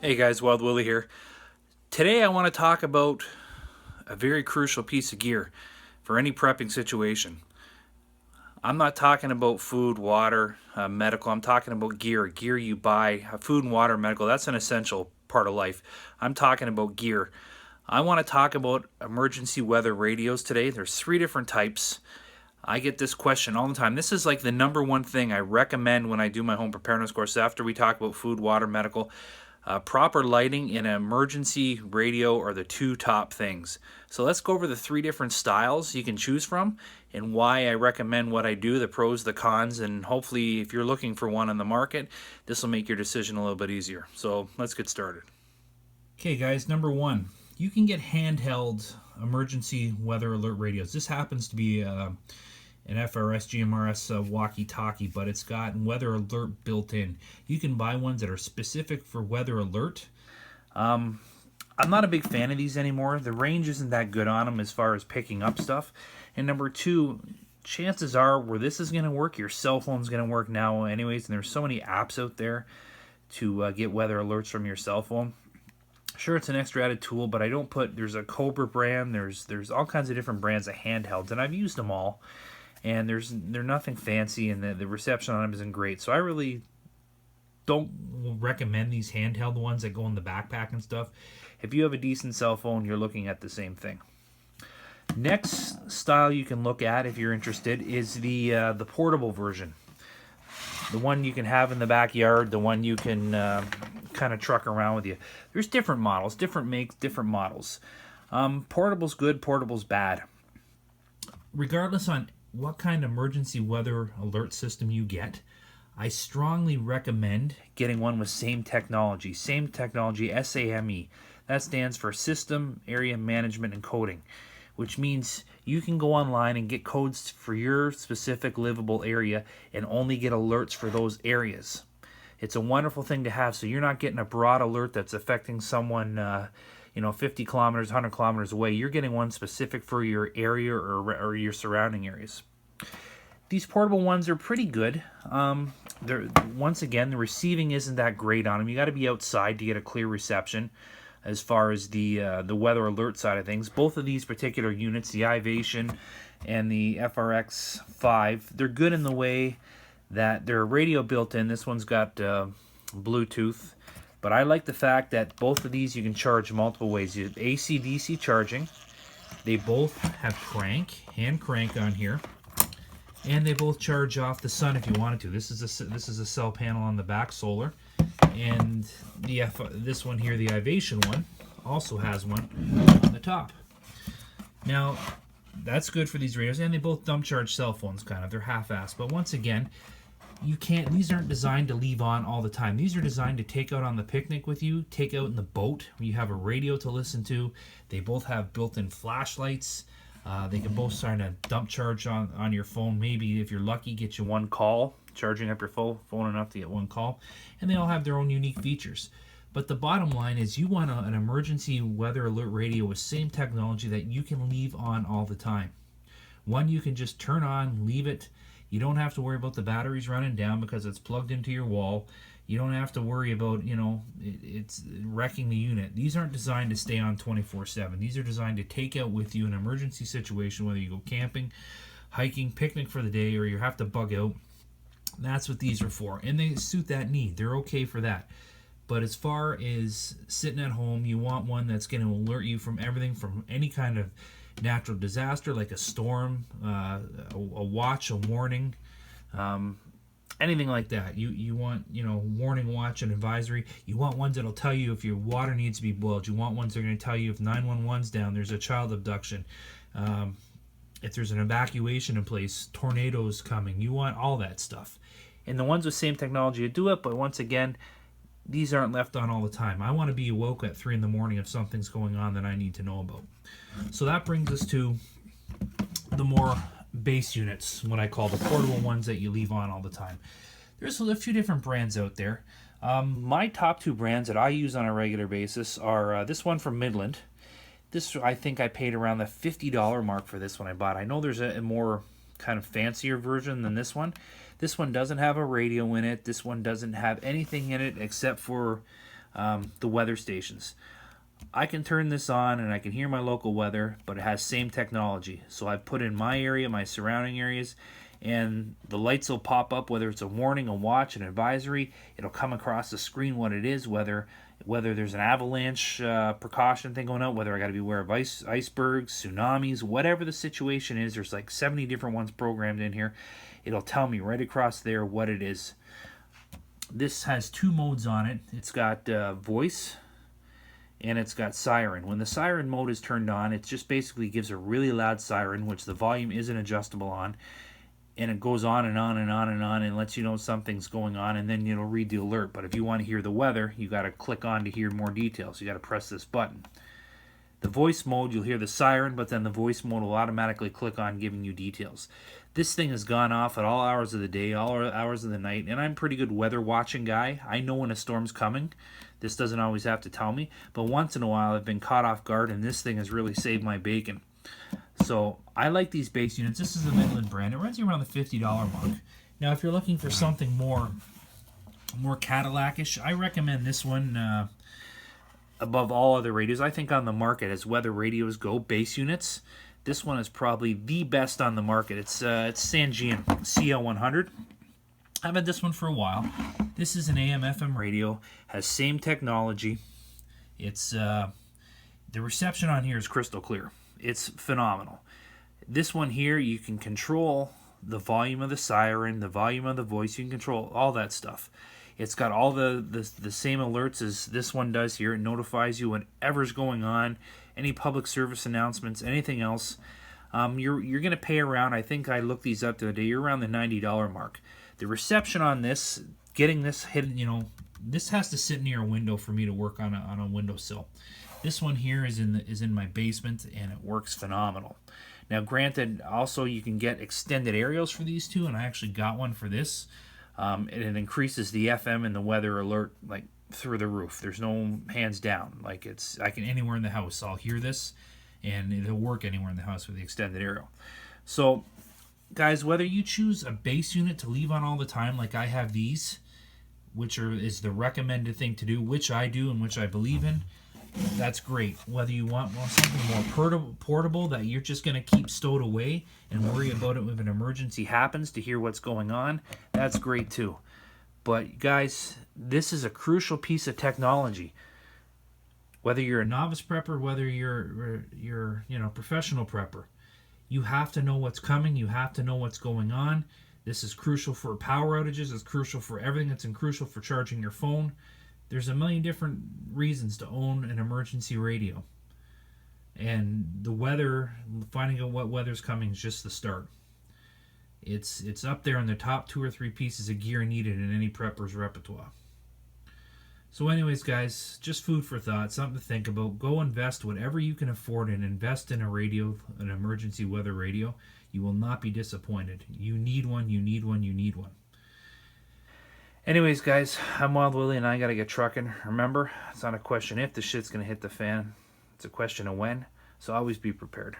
Hey guys, Wild Willie here. Today I want to talk about a very crucial piece of gear for any prepping situation. I'm not talking about food, water, medical. I'm talking about gear you buy. Food and water, medical, that's an essential part of life. I'm talking about gear. I want to talk about emergency weather radios today. There's 3 different types. I get this question all the time. This is like the number one thing I recommend when I do my home preparedness course after we talk about food, water, medical. Proper lighting and an emergency radio are the 2 top things. So let's go over the 3 different styles you can choose from and why I recommend what I do, the pros, the cons, and hopefully if you're looking for one on the market, this will make your decision a little bit easier. So let's get started. Okay guys, number 1, you can get handheld emergency weather alert radios. This happens to be an FRS GMRS walkie-talkie, but it's got weather alert built in. You can buy ones that are specific for weather alert. I'm not a big fan of these anymore. The range isn't that good on them as far as picking up stuff. And number 2, chances are where this is going to work, your cell phone's going to work now anyways, and there's so many apps out there to get weather alerts from your cell phone. Sure, it's an extra added tool, but I don't put, there's a Cobra brand, there's all kinds of different brands of handhelds, and I've used them all. And they're nothing fancy, and the reception on them isn't great. So I really don't recommend these handheld ones that go in the backpack and stuff. If you have a decent cell phone, you're looking at the same thing. Next style you can look at if you're interested is the portable version. The one you can have in the backyard, the one you can kind of truck around with you. There's different models, different makes, different models. Portable's good, portable's bad. Regardless on what kind of emergency weather alert system you get, I strongly recommend getting one with same technology, SAME. That stands for System Area Management and Coding, which means you can go online and get codes for your specific livable area and only get alerts for those areas. It's a wonderful thing to have, so you're not getting a broad alert that's affecting someone 50 kilometers, 100 kilometers away. You're getting one specific for your area or your surrounding areas. These portable ones are pretty good. Once again, the receiving isn't that great on them. You got to be outside to get a clear reception as far as the weather alert side of things. Both of these particular units, the iVation and the FRX5, they're good in the way that they're radio built in. This one's got Bluetooth. But I like the fact that both of these you can charge multiple ways. You have AC/DC charging. They both have hand crank on here, and they both charge off the sun if you wanted to. This is a cell panel on the back, solar, and this one here, the iVation one, also has one on the top. Now that's good for these radios, and they both dump charge cell phones. Kind of, they're half-assed. But once again, these aren't designed to leave on all the time. These are designed to take out on the picnic with you, take out in the boat where you have a radio to listen to. They both have built-in flashlights. They can both sign a dump charge on your phone. Maybe if you're lucky, get you one call, charging up your phone enough to get one call. And they all have their own unique features. But the bottom line is you want an emergency weather alert radio with same technology that you can leave on all the time. One you can just turn on, leave it. You don't have to worry about the batteries running down because it's plugged into your wall. You don't have to worry about, it's wrecking the unit. These aren't designed to stay on 24/7. These are designed to take out with you in an emergency situation, whether you go camping, hiking, picnic for the day, or you have to bug out. That's what these are for. And they suit that need. They're okay for that. But as far as sitting at home, you want one that's going to alert you from everything, from any kind of natural disaster like a storm, a watch, a warning, anything like that. You want, warning, watch, and advisory. You want ones that'll tell you if your water needs to be boiled. You want ones that are going to tell you if 911's down, there's a child abduction, if there's an evacuation in place, tornadoes coming. You want all that stuff. And the ones with same technology to do it, but once again, these aren't left on all the time. I want to be awoke at 3 in the morning if something's going on that I need to know about. So that brings us to the more base units, what I call the portable ones that you leave on all the time. There's a few different brands out there. My top 2 brands that I use on a regular basis are this one from Midland. This, I think I paid around the $50 mark for this one I bought. I know there's a more kind of fancier version than this one. This one doesn't have a radio in it. This one doesn't have anything in it except for the weather stations. I can turn this on and I can hear my local weather, but it has same technology. So I've put in my area, my surrounding areas, and the lights will pop up, whether it's a warning, a watch, an advisory. It'll come across the screen what it is, whether there's an avalanche precaution thing going out, whether I got to be aware of icebergs, tsunamis, whatever the situation is. There's like 70 different ones programmed in here. It'll tell me right across there what it is. This has 2 modes on it. It's got voice and it's got siren. When the siren mode is turned on, it just basically gives a really loud siren, which the volume isn't adjustable on, and it goes on and on and on and on and lets you know something's going on, and then it'll read the alert. But if you want to hear the weather, you got to click on to hear more details. You got to press this button. The voice mode, you'll hear the siren, but then the voice mode will automatically click on giving you details. This thing has gone off at all hours of the day, all hours of the night, and I'm a pretty good weather watching guy. I know when a storm's coming. This doesn't always have to tell me, but once in a while I've been caught off guard, and this thing has really saved my bacon. So I like these base units. This is a Midland brand. It runs you around the $50 mark. Now, if you're looking for something more Cadillac-ish, I recommend this one above all other radios. I think on the market, as weather radios go, base units, this one is probably the best on the market. It's Sangeun Cl 100. I've had this one for a while. This is an AM/FM radio. Has same technology. It's the reception on here is crystal clear. It's phenomenal. This one here, you can control the volume of the siren, the volume of the voice. You can control all that stuff. It's got all the same alerts as this one does here. It notifies you whatever's going on, any public service announcements, anything else. You're going to pay around, I think I looked these up the other day, you're around the $90 mark. The reception on this, getting this hidden, this has to sit near a window for me to work on a windowsill. This one here is in my basement, and it works phenomenal. Now, granted, also you can get extended aerials for these two, and I actually got one for this. And it increases the FM and the weather alert like through the roof. There's no hands down. Like I can anywhere in the house, I'll hear this, and it'll work anywhere in the house with the extended aerial. So, guys, whether you choose a base unit to leave on all the time, like I have these, which is the recommended thing to do, which I do and which I believe in, that's great. Whether you want something more portable that you're just going to keep stowed away and worry about it if an emergency happens to hear what's going on, that's great too. But guys, this is a crucial piece of technology. Whether you're a novice prepper, whether you're professional prepper, you have to know what's coming. You have to know what's going on. This is crucial for power outages. It's crucial for everything. It's crucial for charging your phone. There's a million different reasons to own an emergency radio. And the weather, finding out what weather's coming is just the start. It's up there in the top 2 or 3 pieces of gear needed in any prepper's repertoire. So anyways, guys, just food for thought, something to think about. Go invest whatever you can afford and invest in a radio, an emergency weather radio. You will not be disappointed. You need one, you need one, you need one. Anyways, guys, I'm Wild Willie, and I got to get trucking. Remember, it's not a question if the shit's going to hit the fan. It's a question of when. So always be prepared.